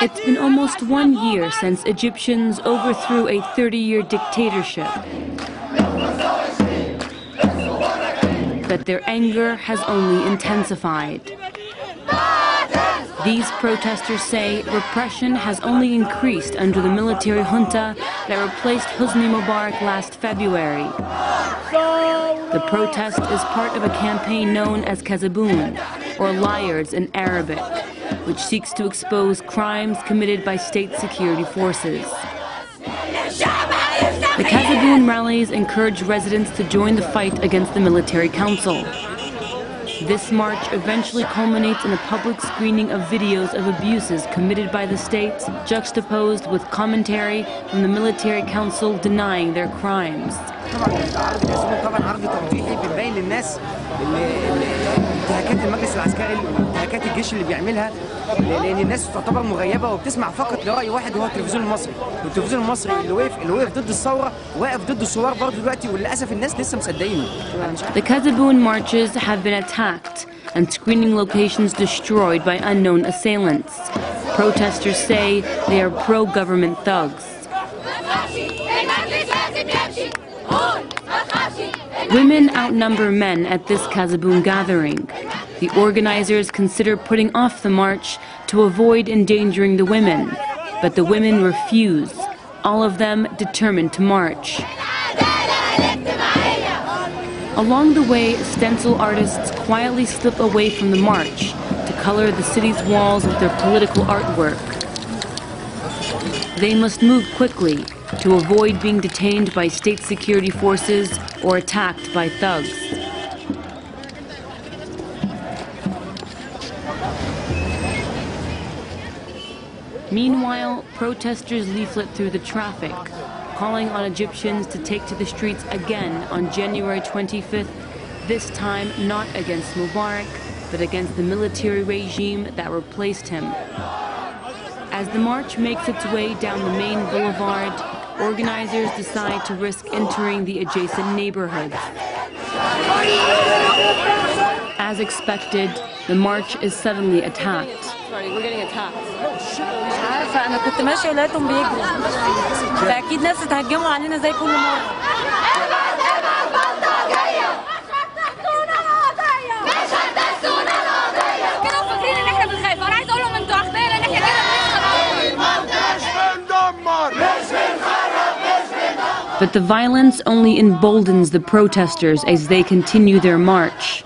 It's been almost 1 year since Egyptians overthrew a 30-year dictatorship. But their anger has only intensified. These protesters say repression has only increased under the military junta that replaced Hosni Mubarak last February. The protest is part of a campaign known as Kazaboun, or Liars in Arabic, which seeks to expose crimes committed by state security forces. The Kazaboun rallies encourage residents to join the fight against the military council. This march eventually culminates in a public screening of videos of abuses committed by the state, juxtaposed with commentary from the military council denying their crimes. انتهاكات المجلس العسكري انتهاكات الجيش اللي بيعملها لان الناس تعتبر مغيبه وبتسمع فقط لراي واحد وهو التلفزيون المصري والتلفزيون المصري اللي وقف ضد الثوره واقف ضد الثوار برضه دلوقتي وللاسف الناس لسه مصدقينه. The Kazaboun marches have been attacked and screening locations destroyed by unknown assailants. Protesters say they are pro-government thugs. Women outnumber men at this Kazaboun gathering. The organizers consider putting off the march to avoid endangering the women, but the women refuse, all of them determined to march. Along the way, stencil artists quietly slip away from the march to color the city's walls with their political artwork. They must move quickly to avoid being detained by state security forces or attacked by thugs. Meanwhile, protesters leaflet through the traffic, calling on Egyptians to take to the streets again on January 25th, this time not against Mubarak, but against the military regime that replaced him. As the march makes its way down the main boulevard, organizers decide to risk entering the adjacent neighborhoods. As expected, the march is suddenly attacked. Sorry, we're getting attacked. مش عارفة أنا كنت ماشية ولقيتهم بيجروا. فأكيد ناس اتهجموا علينا زي كل مرة. كانوا فاكرين إن إحنا بنخاف، أنا عايز أقول لهم أنتوا أغبياء لأن إحنا كده But the violence only emboldens the protesters as they continue their march.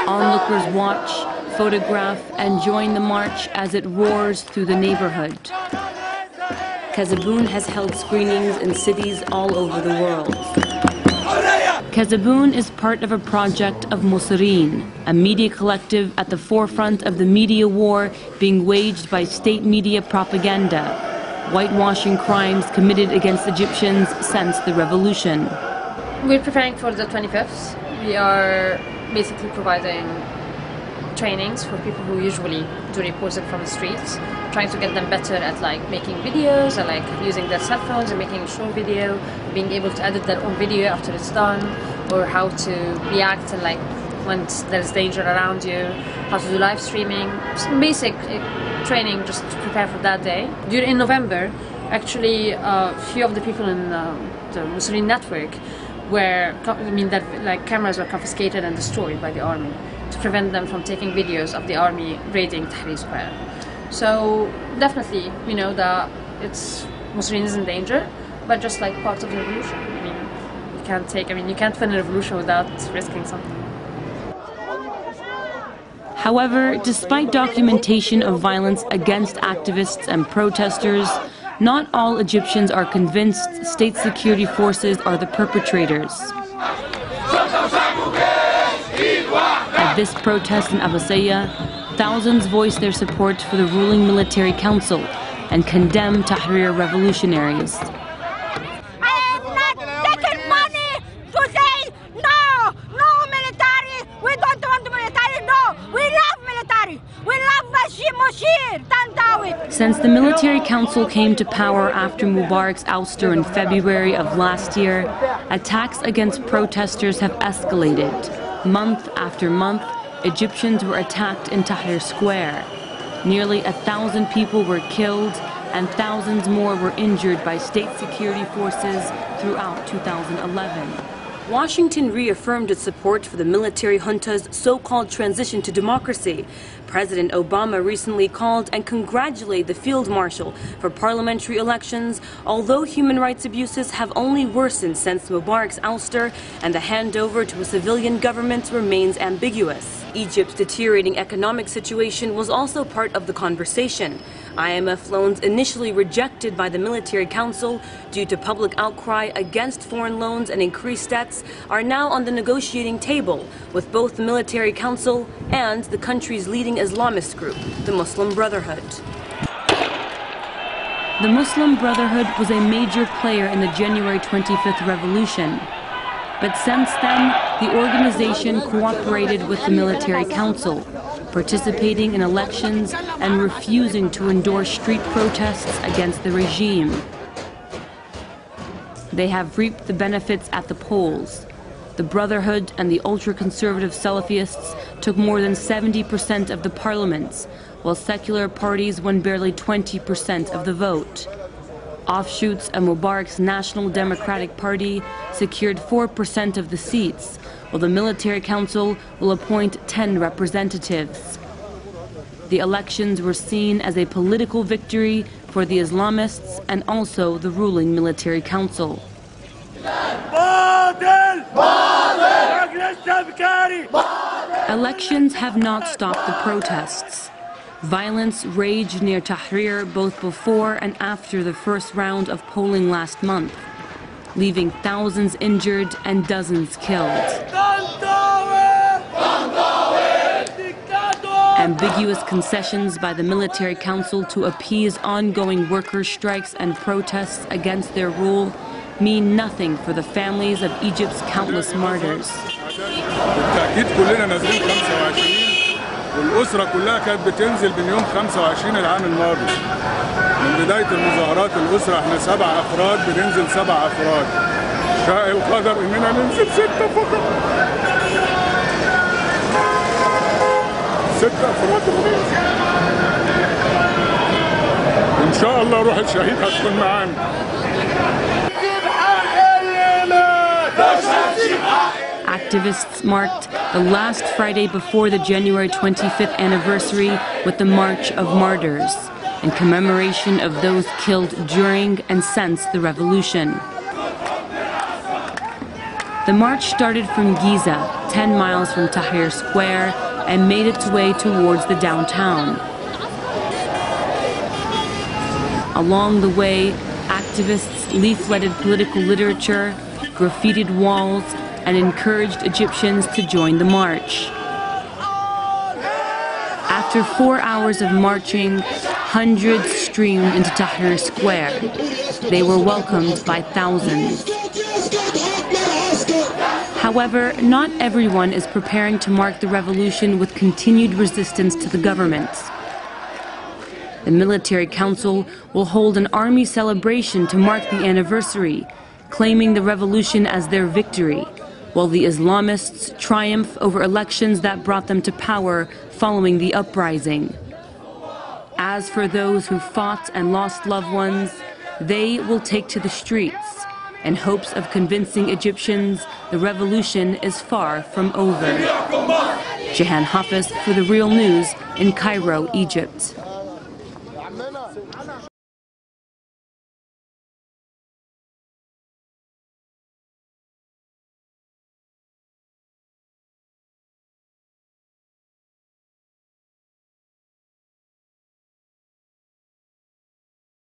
Onlookers watch, photograph, and join the march as it roars through the neighborhood. Kazaboun has held screenings in cities all over the world. Kazaboun is part of a project of Mosireen, a media collective at the forefront of the media war being waged by state media propaganda, whitewashing crimes committed against Egyptians since the revolution. We're preparing for the 25th. We are basically providing trainings for people who usually do reporting from the streets, trying to get them better at making videos and using their cell phones and making a short video, being able to edit their own video after it's done, or how to react and when there's danger around you, how to do live streaming, just basic training just to prepare for that day. In November, actually, a few of the people in the Muslim network cameras were confiscated and destroyed by the army to prevent them from taking videos of the army raiding Tahrir Square. So definitely, we know that Muslim is in danger, but just part of the revolution. You can't win a revolution without risking something. However, despite documentation of violence against activists and protesters, not all Egyptians are convinced state security forces are the perpetrators. At this protest in Abbasiyya, thousands voiced their support for the ruling military council and condemned Tahrir revolutionaries. Since the military council came to power after Mubarak's ouster in February of last year, attacks against protesters have escalated. Month after month, Egyptians were attacked in Tahrir Square. Nearly 1,000 people were killed and thousands more were injured by state security forces throughout 2011. Washington reaffirmed its support for the military junta's so-called transition to democracy. President Obama recently called and congratulated the field marshal for parliamentary elections, although human rights abuses have only worsened since Mubarak's ouster and the handover to a civilian government remains ambiguous. Egypt's deteriorating economic situation was also part of the conversation. IMF loans initially rejected by the military council due to public outcry against foreign loans and increased debts are now on the negotiating table with both the military council and the country's leading Islamist group, the Muslim Brotherhood. The Muslim Brotherhood was a major player in the January 25th revolution. But since then, the organization cooperated with the military council, participating in elections and refusing to endorse street protests against the regime. They have reaped the benefits at the polls. The Brotherhood and the ultra-conservative Salafists took more than 70% of the parliaments, while secular parties won barely 20% of the vote. Offshoots of Mubarak's National Democratic Party secured 4% of the seats, while the military council will appoint 10 representatives. The elections were seen as a political victory for the Islamists and also the ruling military council. Elections have not stopped the protests. Violence raged near Tahrir both before and after the first round of polling last month, leaving thousands injured and dozens killed. Ambiguous concessions by the military council to appease ongoing workers' strikes and protests against their rule mean nothing for the families of Egypt's countless martyrs. والأسرة كلها كانت بتنزل من يوم 25 العام الماضي. من بداية المظاهرات الأسرة احنا 7 أفراد بننزل 7 أفراد. شاء القدر إننا ننزل 6 فقط. 6 أفراد بننزل. إن شاء الله روح الشهيد هتكون معانا. Activists marked the last Friday before the January 25th anniversary with the March of Martyrs, in commemoration of those killed during and since the revolution. The march started from Giza, 10 miles from Tahrir Square, and made its way towards the downtown. Along the way, activists leafleted political literature, graffitied walls, and encouraged Egyptians to join the march. After 4 hours of marching, hundreds streamed into Tahrir Square. They were welcomed by thousands. However, not everyone is preparing to mark the revolution with continued resistance to the government. The military council will hold an army celebration to mark the anniversary, claiming the revolution as their victory, while the Islamists triumph over elections that brought them to power following the uprising. As for those who fought and lost loved ones, they will take to the streets in hopes of convincing Egyptians the revolution is far from over. Jehan Hafiz for The Real News in Cairo, Egypt.